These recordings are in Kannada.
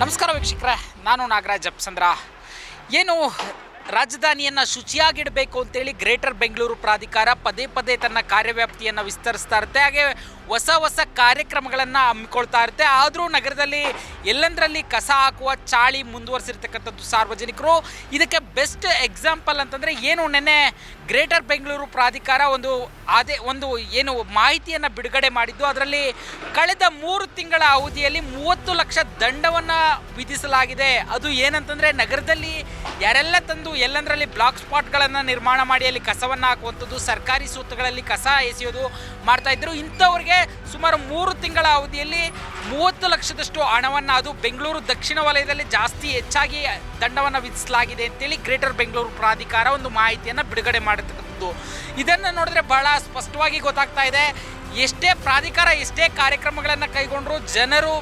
ನಮಸ್ಕಾರ ವೀಕ್ಷಕರೇ, ನಾನು ನಾಗರಾಜ್ ಅಪ್ಸಂದ್ರ. ಏನು ರಾಜಧಾನಿಯನ್ನು ಶುಚಿಯಾಗಿಡಬೇಕು ಅಂತೇಳಿ ಗ್ರೇಟರ್ ಬೆಂಗಳೂರು ಪ್ರಾಧಿಕಾರ ಪದೇ ಪದೇ ತನ್ನ ಕಾರ್ಯವ್ಯಾಪ್ತಿಯನ್ನು ವಿಸ್ತರಿಸ್ತಾ ಇರುತ್ತೆ. ಹಾಗೆ ಹೊಸ ಕಾರ್ಯಕ್ರಮಗಳನ್ನು ಹಮ್ಮಿಕೊಳ್ತಾ ಇರುತ್ತೆ. ಆದರೂ ನಗರದಲ್ಲಿ ಎಲ್ಲಂದರಲ್ಲಿ ಕಸ ಹಾಕುವ ಚಾಳಿ ಮುಂದುವರಿಸಿರ್ತಕ್ಕಂಥದ್ದು ಸಾರ್ವಜನಿಕರು. ಇದಕ್ಕೆ ಬೆಸ್ಟ್ ಎಕ್ಸಾಂಪಲ್ ಅಂತಂದರೆ ಏನು, ನೆನ್ನೆ ಗ್ರೇಟರ್ ಬೆಂಗಳೂರು ಪ್ರಾಧಿಕಾರ ಒಂದು ಏನು ಮಾಹಿತಿಯನ್ನು ಬಿಡುಗಡೆ ಮಾಡಿದ್ದು. ಅದರಲ್ಲಿ ಕಳೆದ 3 ತಿಂಗಳ ಅವಧಿಯಲ್ಲಿ 30 ಲಕ್ಷ ದಂಡವನ್ನು ವಿಧಿಸಲಾಗಿದೆ. ಅದು ಏನಂತಂದರೆ, ನಗರದಲ್ಲಿ ಯಾರೆಲ್ಲ ತಂದು ಎಲ್ಲಂದರಲ್ಲಿ ಬ್ಲಾಕ್ ಸ್ಪಾಟ್ಗಳನ್ನು ನಿರ್ಮಾಣ ಮಾಡಿ ಅಲ್ಲಿ ಕಸವನ್ನು ಹಾಕುವಂಥದ್ದು, ಸರ್ಕಾರಿ ಸೂತ್ರಗಳಲ್ಲಿ ಕಸ ಎಸೆಯೋದು ಮಾಡ್ತಾಯಿದ್ರು. ಇಂಥವ್ರಿಗೆ ಸುಮಾರು 3 ತಿಂಗಳ ಅವಧಿಯಲ್ಲಿ 30 ಲಕ್ಷದಷ್ಟು ಹಣವನ್ನು, ಅದು ಬೆಂಗಳೂರು ದಕ್ಷಿಣ ವಲಯದಲ್ಲಿ ಹೆಚ್ಚಾಗಿ ದಂಡವನ್ನು ವಿಧಿಸಲಾಗಿದೆ ಅಂತೇಳಿ ಗ್ರೇಟರ್ ಬೆಂಗಳೂರು ಪ್ರಾಧಿಕಾರ ಒಂದು ಮಾಹಿತಿಯನ್ನು ಬಿಡುಗಡೆ ಮಾಡಿರ್ತಕ್ಕಂಥದ್ದು. ಇದನ್ನು ನೋಡಿದ್ರೆ ಬಹಳ ಸ್ಪಷ್ಟವಾಗಿ ಗೊತ್ತಾಗ್ತಾ ಇದೆ, ಎಷ್ಟೇ ಪ್ರಾಧಿಕಾರ ಎಷ್ಟೇ ಕಾರ್ಯಕ್ರಮಗಳನ್ನು ಕೈಗೊಂಡ್ರು ಜನರು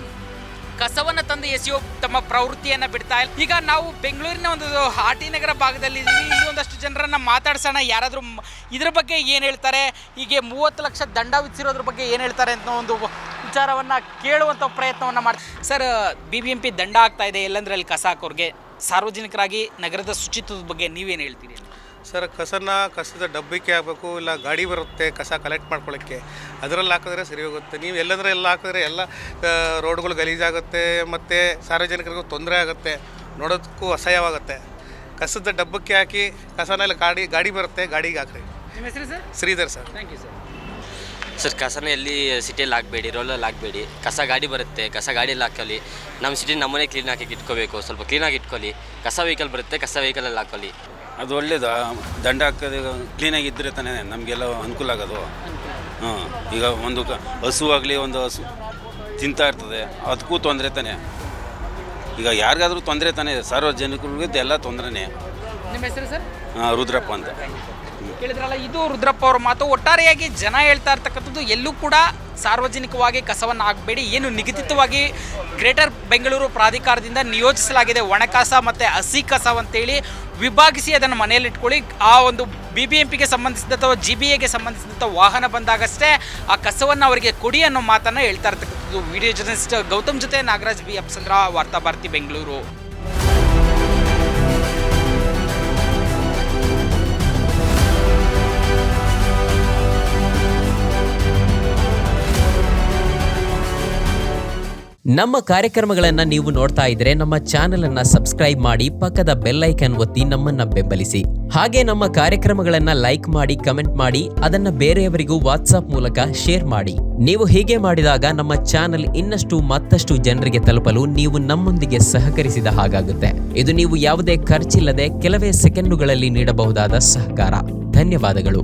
ಕಸವನ್ನು ತಂದು ಎಸೆಯೋ ತಮ್ಮ ಪ್ರವೃತ್ತಿಯನ್ನು ಬಿಡ್ತಾ ಇಲ್ಲ. ಈಗ ನಾವು ಬೆಂಗಳೂರಿನ ಒಂದು ಆಟಿ ನಗರ ಭಾಗದಲ್ಲಿ ಇದ್ದೀವಿ. ಇಲ್ಲಿ ಒಂದಷ್ಟು ಜನರನ್ನು ಮಾತಾಡ್ಸೋಣ, ಯಾರಾದರೂ ಇದ್ರ ಬಗ್ಗೆ ಏನು ಹೇಳ್ತಾರೆ, ಹೀಗೆ 30 ಲಕ್ಷ ದಂಡ ವಿಧಿಸಿರೋದ್ರ ಬಗ್ಗೆ ಏನು ಹೇಳ್ತಾರೆ ಅಂತ ಒಂದು ವಿಚಾರವನ್ನು ಕೇಳುವಂಥ ಪ್ರಯತ್ನವನ್ನು ಮಾಡ್ತಾರೆ. ಸರ್, BBMP ದಂಡ ಆಗ್ತಾ ಇದೆ ಎಲ್ಲಂದ್ರಲ್ಲಿ ಕಸ ಹಾಕೋರಿಗೆ. ಸಾರ್ವಜನಿಕರಾಗಿ ನಗರದ ಶುಚಿತ್ವದ ಬಗ್ಗೆ ನೀವೇನು ಹೇಳ್ತೀರಿ? ಸರ್, ಕಸದ ಡಬ್ಬಿಗೆ ಹಾಕಬೇಕು, ಇಲ್ಲ ಗಾಡಿ ಬರುತ್ತೆ ಕಸ ಕಲೆಕ್ಟ್ ಮಾಡ್ಕೊಳ್ಳೋಕ್ಕೆ, ಅದರಲ್ಲಿ ಹಾಕಿದ್ರೆ ಸರಿ ಹೋಗುತ್ತೆ. ನೀವು ಎಲ್ಲಂದ್ರೆ ಎಲ್ಲ ಹಾಕಿದ್ರೆ ಎಲ್ಲ ರೋಡ್ಗಳು ಗಲೀಜಾಗುತ್ತೆ ಮತ್ತು ಸಾರ್ವಜನಿಕರಿಗೂ ತೊಂದರೆ ಆಗುತ್ತೆ, ನೋಡೋದಕ್ಕೂ ಅಸಹ್ಯವಾಗುತ್ತೆ. ಕಸದ ಡಬ್ಬಕ್ಕೆ ಹಾಕಿ ಕಸನೆಲ್ಲ ಗಾಡಿ ಬರುತ್ತೆ, ಗಾಡಿಗೆ ಹಾಕ್ರಿ. ನಿಮ್ಮ ಹೆಸರು sir? Sridhar sir. Thank you sir. Sir, ಕಸನ ಎಲ್ಲಿ ಸಿಟಿಯಲ್ಲಿ ಹಾಕಬೇಡಿ, ರೋಲಲ್ಲಿ ಹಾಕಬೇಡಿ. ಕಸ ಗಾಡಿ ಬರುತ್ತೆ, ಕಸ ಗಾಡಿಯಲ್ಲಿ ಹಾಕೊಳ್ಳಿ. ನಮ್ಮ ಸಿಟಿ ನಮ್ಮನೆ ಕ್ಲೀನ್ ಹಾಕಿ ಇಟ್ಕೋಬೇಕು, ಸ್ವಲ್ಪ ಕ್ಲೀನಾಗಿ ಇಟ್ಕೊಳ್ಳಿ. ಕಸ ವೆಹಿಕಲ್ ಬರುತ್ತೆ, ಕಸ ವೆಹಿಕಲಲ್ಲಿ ಹಾಕೊಳ್ಳಿ. ಅದು ಒಳ್ಳೇದು. ದಂಡ ಹಾಕೋದು ಕ್ಲೀನಾಗಿ ಇದ್ದರೆ ತಾನೇ ನಮಗೆಲ್ಲ ಅನುಕೂಲ ಆಗೋದು. ಈಗ ಒಂದು ಹಸು ಆಗಲಿ, ಒಂದು ಹಸು ತಿಂತಾ ಇರ್ತದೆ, ಅದಕ್ಕೂ ತೊಂದರೆ ತಾನೆ. ಈಗ ಯಾರಿಗಾದ್ರೂ ತೊಂದರೆ ತಾನೇ, ಸಾರ್ವಜನಿಕರಿಗೂ ಎಲ್ಲ ತೊಂದರೆನೇ. ನಿಮ್ಮ ಹೆಸರು ಸರ್? ರುದ್ರಪ್ಪ ಅಂತ. ಕೇಳಿದ್ರಲ್ಲ, ಇದು ರುದ್ರಪ್ಪ ಅವ್ರ ಮಾತು. ಒಟ್ಟಾರೆಯಾಗಿ ಜನ ಹೇಳ್ತಾ ಇರ್ತಕ್ಕಂಥದ್ದು, ಎಲ್ಲೂ ಕೂಡ ಸಾರ್ವಜನಿಕವಾಗಿ ಕಸವನ್ನು ಹಾಕಬೇಡಿ. ಏನು ನಿಗದಿತವಾಗಿ ಗ್ರೇಟರ್ ಬೆಂಗಳೂರು ಪ್ರಾಧಿಕಾರದಿಂದ ನಿಯೋಜಿಸಲಾಗಿದೆ ಒಣ ಕಸ ಮತ್ತು ಹಸಿ ಕಸ ಅಂತೇಳಿ ವಿಭಾಗಿಸಿ ಅದನ್ನು ಮನೆಯಲ್ಲಿ ಇಟ್ಕೊಳ್ಳಿ. ಆ ಒಂದು BBMPಗೆ ಸಂಬಂಧಿಸಿದ ಅಥವಾ GBAಗೆ ಸಂಬಂಧಿಸಿದಂಥ ವಾಹನ ಬಂದಾಗಷ್ಟೇ ಆ ಕಸವನ್ನು ಅವರಿಗೆ ಕೊಡಿ ಅನ್ನೋ ಮಾತನ್ನು ಹೇಳ್ತಾ ಇರ್ತಕ್ಕಂಥದ್ದು. ವಿಡಿಯೋ ಜರ್ನಲಿಸ್ಟ್ ಗೌತಮ್ ಜೊತೆ ನಾಗರಾಜ್ ಬಿ ಅಪ್ಸಂದ್ರ, ವಾರ್ತಾಭಾರತಿ ಬೆಂಗಳೂರು. ನಮ್ಮ ಕಾರ್ಯಕ್ರಮಗಳನ್ನು ನೀವು ನೋಡ್ತಾ ಇದ್ರೆ ನಮ್ಮ ಚಾನೆಲ್ ಅನ್ನ ಸಬ್ಸ್ಕ್ರೈಬ್ ಮಾಡಿ, ಪಕ್ಕದ ಬೆಲ್ ಐಕಾನ್ ಒತ್ತಿ ನಮ್ಮನ್ನ ಬೆಂಬಲಿಸಿ. ಹಾಗೆ ನಮ್ಮ ಕಾರ್ಯಕ್ರಮಗಳನ್ನ ಲೈಕ್ ಮಾಡಿ, ಕಮೆಂಟ್ ಮಾಡಿ, ಅದನ್ನ ಬೇರೆಯವರಿಗೂ ವಾಟ್ಸ್ಆಪ್ ಮೂಲಕ ಶೇರ್ ಮಾಡಿ. ನೀವು ಹೀಗೆ ಮಾಡಿದಾಗ ನಮ್ಮ ಚಾನೆಲ್ ಮತ್ತಷ್ಟು ಜನರಿಗೆ ತಲುಪಲು ನೀವು ನಮ್ಮೊಂದಿಗೆ ಸಹಕರಿಸಿದ ಹಾಗಾಗುತ್ತೆ. ಇದು ನೀವು ಯಾವುದೇ ಖರ್ಚಿಲ್ಲದೆ ಕೆಲವೇ ಸೆಕೆಂಡುಗಳಲ್ಲಿ ನೀಡಬಹುದಾದ ಸಹಕಾರ. ಧನ್ಯವಾದಗಳು.